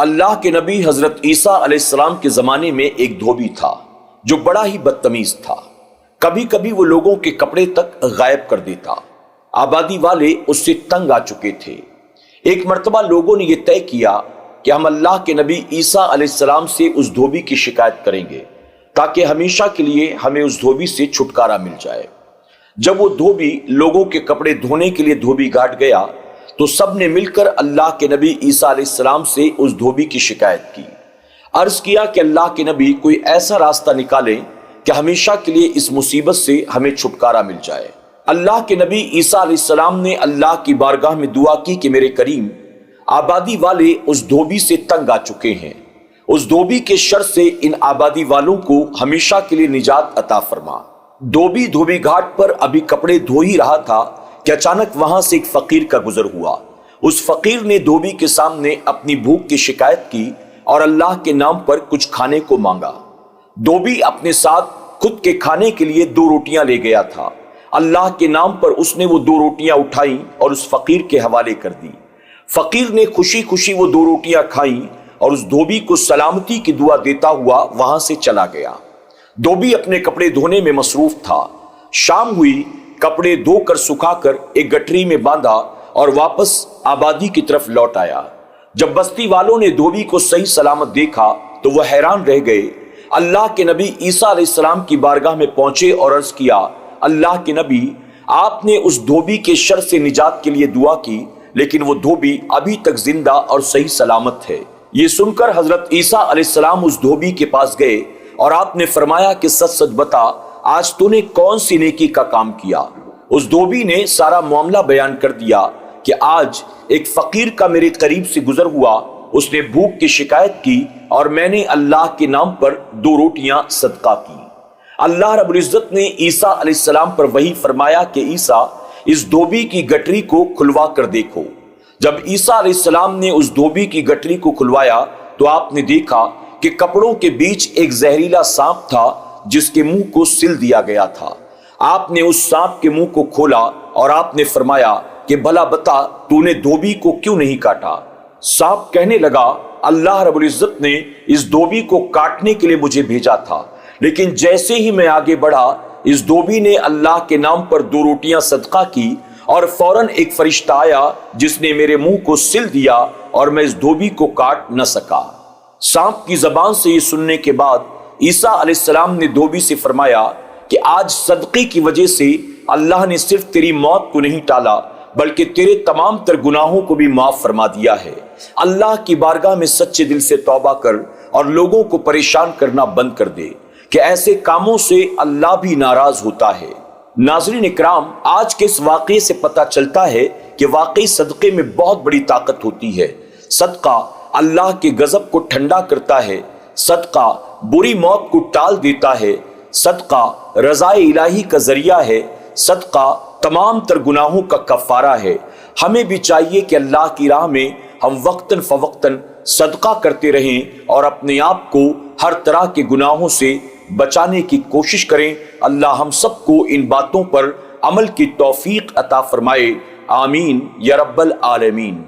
اللہ کے نبی حضرت عیسیٰ علیہ السلام کے زمانے میں ایک دھوبی تھا جو بڑا ہی بدتمیز تھا۔ کبھی کبھی وہ لوگوں کے کپڑے تک غائب کر دیتا۔ آبادی والے اس سے تنگ آ چکے تھے۔ ایک مرتبہ لوگوں نے یہ طے کیا کہ ہم اللہ کے نبی عیسیٰ علیہ السلام سے اس دھوبی کی شکایت کریں گے تاکہ ہمیشہ کے لیے ہمیں اس دھوبی سے چھٹکارا مل جائے۔ جب وہ دھوبی لوگوں کے کپڑے دھونے کے لیے دھوبی گھاٹ گیا تو سب نے مل کر اللہ کے نبی عیسیٰ علیہ السلام سے اس دھوبی کی شکایت کی۔ عرض کیا کہ اللہ کے نبی کوئی ایسا راستہ نکالیں کہ ہمیشہ کے لیے اس مصیبت سے ہمیں چھٹکارا مل جائے۔ اللہ کے نبی عیسیٰ علیہ السلام نے اللہ کی بارگاہ میں دعا کی کہ میرے کریم، آبادی والے اس دھوبی سے تنگ آ چکے ہیں، اس دھوبی کے شر سے ان آبادی والوں کو ہمیشہ کے لیے نجات عطا فرما۔ دھوبی دھوبی گھاٹ پر ابھی کپڑے دھو ہی رہا تھا کہ اچانک وہاں سے ایک فقیر کا گزر ہوا۔ اس فقیر نے دھوبی کے سامنے اپنی بھوک کی شکایت کی اور اللہ کے نام پر کچھ کھانے کو مانگا۔ دھوبی اپنے ساتھ خود کے کھانے کے لیے 2 روٹیاں لے گیا تھا۔ اللہ کے نام پر اس نے وہ 2 روٹیاں اٹھائیں اور اس فقیر کے حوالے کر دی۔ فقیر نے خوشی خوشی وہ 2 روٹیاں کھائیں اور اس دھوبی کو سلامتی کی دعا دیتا ہوا وہاں سے چلا گیا۔ دھوبی اپنے کپڑے دھونے میں مصروف تھا۔ شام ہوئی، کپڑے دھو کر سکھا کر ایک گٹری میں باندھا اور واپس آبادی کی طرف لوٹ آیا۔ جب بستی والوں نے دھوبی کو صحیح سلامت دیکھا تو وہ حیران رہ گئے۔ اللہ کے نبی عیسیٰ علیہ السلام کی بارگاہ میں پہنچے اور عرض کیا، اللہ کے نبی، آپ نے اس دھوبی کے شر سے نجات کے لیے دعا کی، لیکن وہ دھوبی ابھی تک زندہ اور صحیح سلامت ہے۔ یہ سن کر حضرت عیسیٰ علیہ السلام اس دھوبی کے پاس گئے اور آپ نے فرمایا کہ سچ سچ بتا، آج تو نے کون سی نیکی کا کام کیا؟ اس دھوبی نے سارا معاملہ بیان کر دیا کہ آج ایک فقیر کا میرے قریب سے گزر ہوا، اس نے بھوک کی شکایت کی اور میں نے اللہ کے نام پر 2 روٹیاں صدقہ کی۔ اللہ رب العزت نے عیسیٰ علیہ السلام پر وحی فرمایا کہ عیسیٰ، اس دھوبی کی گٹری کو کھلوا کر دیکھو۔ جب عیسیٰ علیہ السلام نے اس دھوبی کی گٹری کو کھلوایا تو آپ نے دیکھا کہ کپڑوں کے بیچ ایک زہریلا سانپ تھا جس کے منہ کو سل دیا گیا تھا۔ آپ نے اس سانپ کے منہ کو کھولا اور آپ نے فرمایا کہ بھلا بتا، تو نے دھوبی کو کیوں نہیں کاٹا؟ سانپ کہنے لگا، اللہ رب العزت نے اس دھوبی کو کاٹنے کے لیے مجھے بھیجا تھا، لیکن جیسے ہی میں آگے بڑھا، اس دھوبی نے اللہ کے نام پر 2 روٹیاں صدقہ کی اور فوراً ایک فرشتہ آیا جس نے میرے منہ کو سل دیا اور میں اس دھوبی کو کاٹ نہ سکا۔ سانپ کی زبان سے یہ سننے کے بعد عیسیٰ علیہ السلام نے دھوبی سے فرمایا کہ آج صدقے کی وجہ سے اللہ نے صرف تیری موت کو نہیں ٹالا بلکہ تیرے تمام تر گناہوں کو بھی معاف فرما دیا ہے۔ اللہ کی بارگاہ میں سچے دل سے توبہ کر اور لوگوں کو پریشان کرنا بند کر دے کہ ایسے کاموں سے اللہ بھی ناراض ہوتا ہے۔ ناظرین اکرام، آج کے اس واقعے سے پتہ چلتا ہے کہ واقعی صدقے میں بہت بڑی طاقت ہوتی ہے۔ صدقہ اللہ کے غضب کو ٹھنڈا کرتا ہے، صدقہ بری موت کو ٹال دیتا ہے، صدقہ رضا الہی کا ذریعہ ہے، صدقہ تمام تر گناہوں کا کفارہ ہے۔ ہمیں بھی چاہیے کہ اللہ کی راہ میں ہم وقتاً فوقتاً صدقہ کرتے رہیں اور اپنے آپ کو ہر طرح کے گناہوں سے بچانے کی کوشش کریں۔ اللہ ہم سب کو ان باتوں پر عمل کی توفیق عطا فرمائے، آمین یا رب العالمین۔